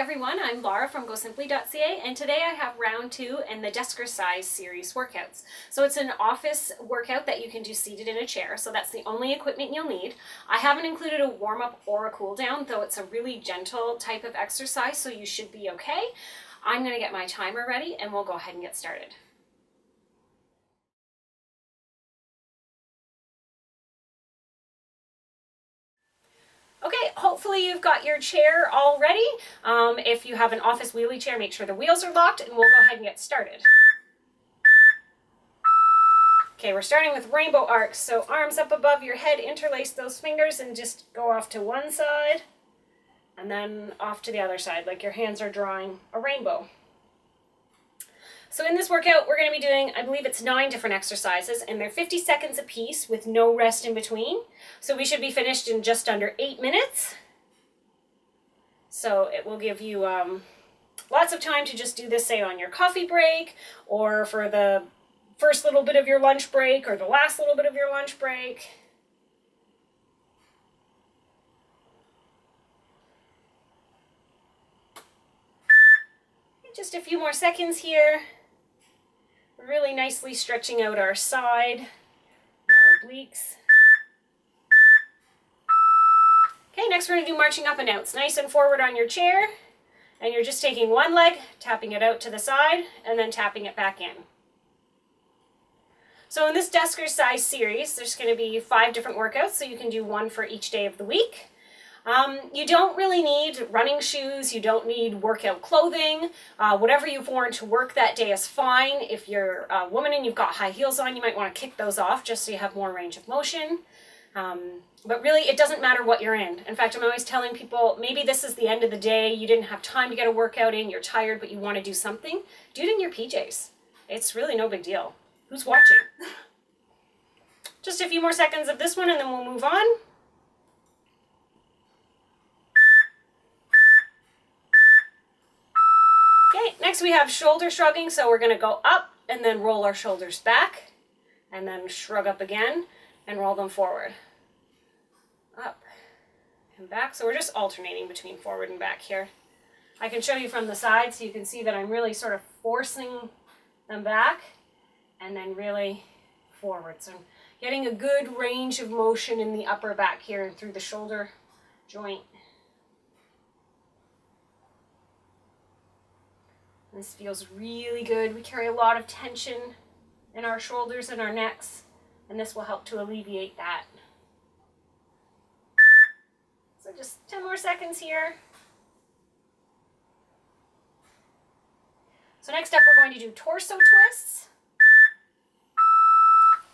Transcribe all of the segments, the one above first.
everyone, I'm Laura from gosimpli.ca, and today I have round 2 in the Deskercise series workouts. So it's an office workout that you can do seated in a chair, so that's the only equipment you'll need. I haven't included a warm-up or a cool-down, though it's a really gentle type of exercise, so you should be okay. I'm going to get my timer ready and we'll go ahead and get started. Okay, hopefully you've got your chair all ready. If you have an office wheelie chair, make sure the wheels are locked and we'll go ahead and get started. Okay, we're starting with rainbow arcs. So arms up above your head, interlace those fingers and just go off to one side and then off to the other side, like your hands are drawing a rainbow. So in this workout, we're going to be doing, I believe it's 9 different exercises, and they're 50 seconds a piece with no rest in between. So we should be finished in just under 8 minutes. So it will give you lots of time to just do this, say, on your coffee break, or for the first little bit of your lunch break, or the last little bit of your lunch break. Just a few more seconds here. Really nicely stretching out our side, our obliques. Okay, next we're going to do marching up and out. It's nice and forward on your chair, and you're just taking one leg, tapping it out to the side, and then tapping it back in. So in this Deskercise series, there's going to be 5 different workouts, so you can do one for each day of the week. You don't really need running shoes, you don't need workout clothing, whatever you've worn to work that day is fine. If you're a woman and you've got high heels on, you might want to kick those off just so you have more range of motion. But really, it doesn't matter what you're in. In fact, I'm always telling people, maybe this is the end of the day, you didn't have time to get a workout in, you're tired, but you want to do something. Do it in your PJs. It's really no big deal. Who's watching? Just a few more seconds of this one and then we'll move on. Okay, next we have shoulder shrugging, so we're going to go up and then roll our shoulders back, and then shrug up again and roll them forward. Up and back, so we're just alternating between forward and back here. I can show you from the side so you can see that I'm really sort of forcing them back and then really forward. So I'm getting a good range of motion in the upper back here and through the shoulder joint. This feels really good. We carry a lot of tension in our shoulders and our necks, and this will help to alleviate that. So just 10 more seconds here. So next up, we're going to do torso twists.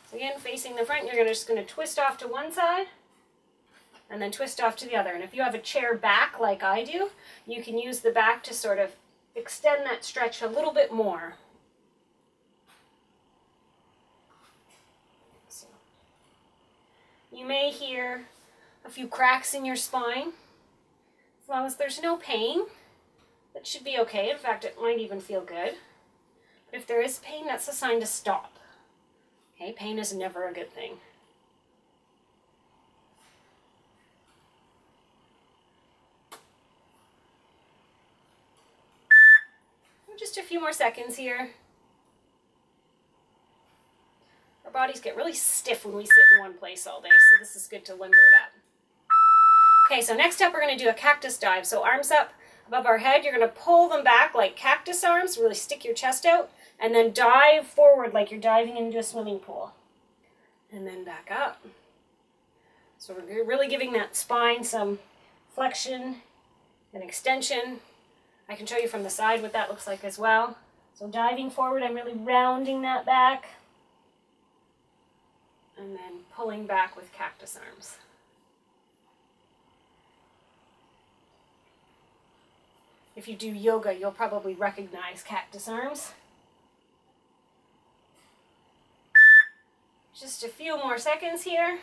So again, facing the front, you're just going to twist off to one side and then twist off to the other. And if you have a chair back like I do, you can use the back to sort of extend that stretch a little bit more. So you may hear a few cracks in your spine. As long as there's no pain, that should be okay. In fact, it might even feel good. But if there is pain, that's a sign to stop. Okay, pain is never a good thing. Just a few more seconds here. Our bodies get really stiff when we sit in one place all day, so this is good to limber it up. Okay, so next up we're going to do a cactus dive. So arms up above our head, you're going to pull them back like cactus arms, really stick your chest out, and then dive forward like you're diving into a swimming pool. And then back up. So we're really giving that spine some flexion and extension. I can show you from the side what that looks like as well. So diving forward, I'm really rounding that back. And then pulling back with cactus arms. If you do yoga, you'll probably recognize cactus arms. Just a few more seconds here.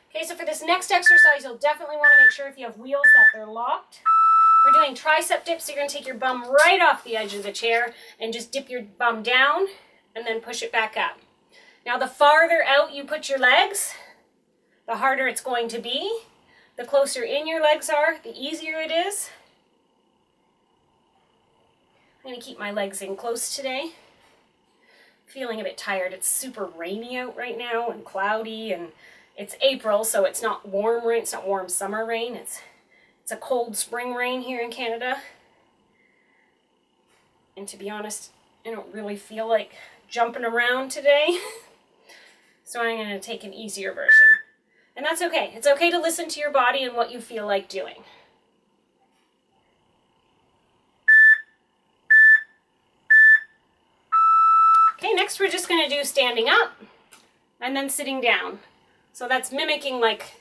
Okay, so for this next exercise, you'll definitely want to make sure if you have wheels that they're locked. We're doing tricep dips, so you're going to take your bum right off the edge of the chair and just dip your bum down and then push it back up. Now the farther out you put your legs, the harder it's going to be. The closer in your legs are, the easier it is. I'm going to keep my legs in close today. Feeling a bit tired. It's super rainy out right now and cloudy, and it's April, so it's not warm rain. It's not warm summer rain. It's a cold spring rain here in Canada. And to be honest, I don't really feel like jumping around today. So I'm going to take an easier version. And that's okay. It's okay to listen to your body and what you feel like doing. Okay, next we're just going to do standing up and then sitting down. So that's mimicking like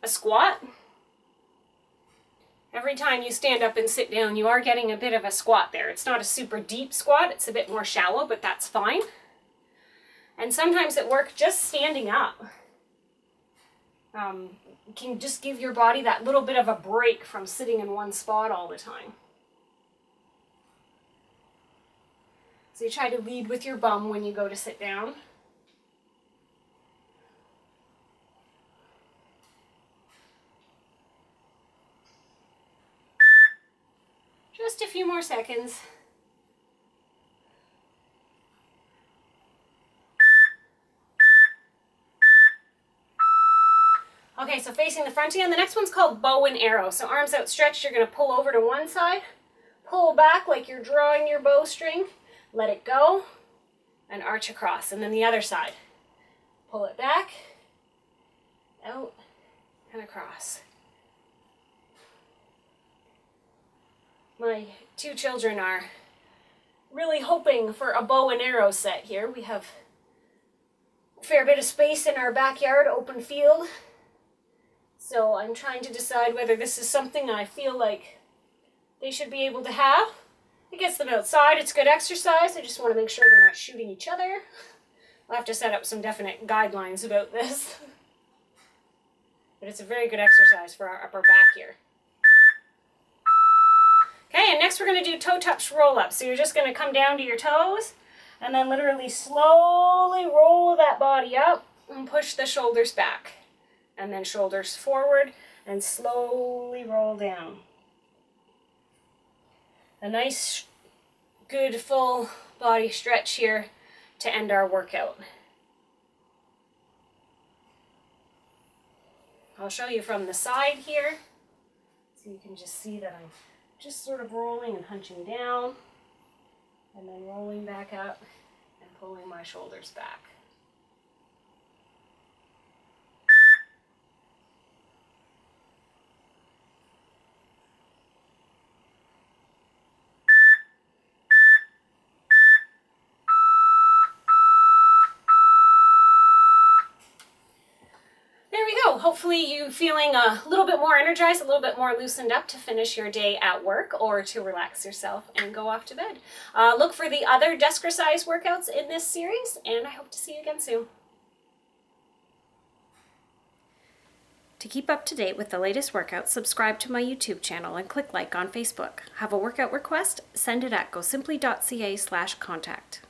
a squat. Every time you stand up and sit down, you are getting a bit of a squat there. It's not a super deep squat. It's a bit more shallow, but that's fine. And sometimes it works just standing up. You can just give your body that little bit of a break from sitting in one spot all the time. So you try to lead with your bum when you go to sit down. Just a few more seconds. Okay, so facing the front again. The next one's called bow and arrow. So arms outstretched, you're going to pull over to one side, pull back like you're drawing your bowstring, let it go, and arch across. And then the other side. Pull it back, out, and across. My two children are really hoping for a bow and arrow set here. We have a fair bit of space in our backyard, open field. So I'm trying to decide whether this is something I feel like they should be able to have. It gets them outside, it's good exercise. I just want to make sure they're not shooting each other. I'll have to set up some definite guidelines about this. But it's a very good exercise for our upper back here. Okay, and next we're going to do toe touch roll up. So you're just going to come down to your toes and then literally slowly roll that body up and push the shoulders back. And then shoulders forward and slowly roll down. A nice, good full body stretch here to end our workout. I'll show you from the side here, so you can just see that I'm just sort of rolling and hunching down, and then rolling back up and pulling my shoulders back. Hopefully you feeling a little bit more energized, a little bit more loosened up to finish your day at work or to relax yourself and go off to bed. Look for the other Deskercise workouts in this series, and I hope to see you again soon. To keep up to date with the latest workouts, subscribe to my YouTube channel and click like on Facebook. Have a workout request? Send it at gosimpli.ca/contact.